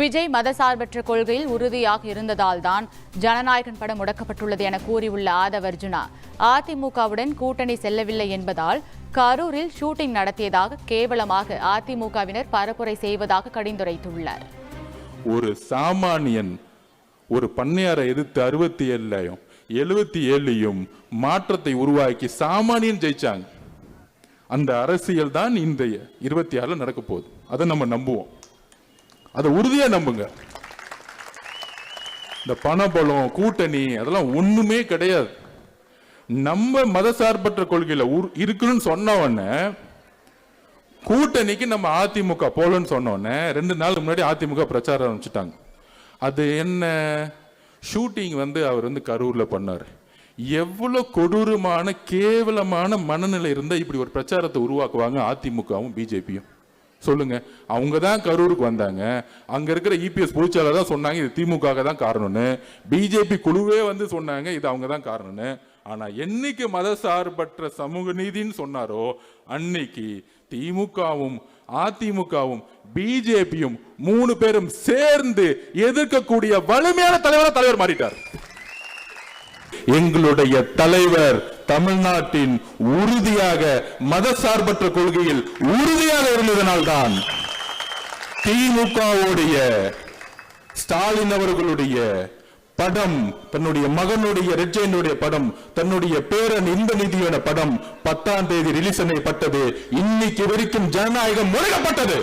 விஜய் மதசார்பற்ற கொள்கையில் உறுதியாக இருந்ததால் தான் ஜனநாயகன் படம் முடக்கப்பட்டுள்ளது என கூறியுள்ள ஆதவ் அர்ஜுனா, அதிமுகவுடன் கூட்டணி செல்லவில்லை என்பதால் கரூரில் ஷூட்டிங் நடத்தியதாக கேவலமாக அதிமுகவினர் பரப்புரை செய்வதாக கடிந்துரைத்துள்ளார். ஒரு சாமானியன் ஒரு பண்ணையாரை எதிர்த்து 67 77 மாற்றத்தை உருவாக்கி சாமானியன் ஜெயிச்சாங்க. அந்த அரசியல் தான் இந்த 26 நடக்க போகுது. அதை நம்ம நம்புவோம், அதை உறுதியா நம்புங்க. இந்த பணபலம் கூட்டணி அதெல்லாம் ஒண்ணுமே கிடையாது. நம்ம மதசார்பற்ற கொள்கையில இருக்குன்னு சொன்னவன கூட்டணிக்கு நம்ம அதிமுக போலன்னு சொன்னோன்னே 2 நாள் முன்னாடி அதிமுக பிரச்சாரம் ஆரம்பிச்சுட்டாங்க. அது என்ன ஷூட்டிங் அவர் கரூர்ல பண்ணாரு. எவ்வளவு கொடூரமான கேவலமான மனநிலை இருந்தா இப்படி ஒரு பிரச்சாரத்தை உருவாக்குவாங்க அதிமுகவும் பிஜேபியும்? சொல்லுங்க. அவங்க தான் கரூருக்கு வந்தாங்க. அங்க இருக்கிற இபிஎஸ் பொதுச்செயலாளர் தான் சொன்னாங்க இது திமுக தான் காரணம்னு. பிஜேபி குழுவே சொன்னாங்க இது அவங்க தான் காரணம்னு. ஆனா என்னைக்கு மதசார்பற்ற சமூக நீதினு சொன்னாரோ அன்னைக்கு திமுகவும் அதிமுகவும் பிஜேபியும் 3 பேரும் சேர்ந்து எதிர்க்கக்கூடிய வலிமையான தலைவர் மாறிட்டார். எங்களுடைய தலைவர் தமிழ்நாட்டின் உறுதியாக மதசார்பற்ற கொள்கையில் உறுதியாக இருந்ததனால்தான் திமுகவுடைய ஸ்டாலின் அவர்களுடைய படம், தன்னுடைய மகனுடைய ரெட்ஜைனுடைய படம், தன்னுடைய பேரன் இந்த நிதியோட படம் 10ஆம் தேதி ரிலீஸ் செய்யப்பட்டது. இன்னைக்கு வரைக்கும் ஜனநாயகம் முடக்கப்பட்டது.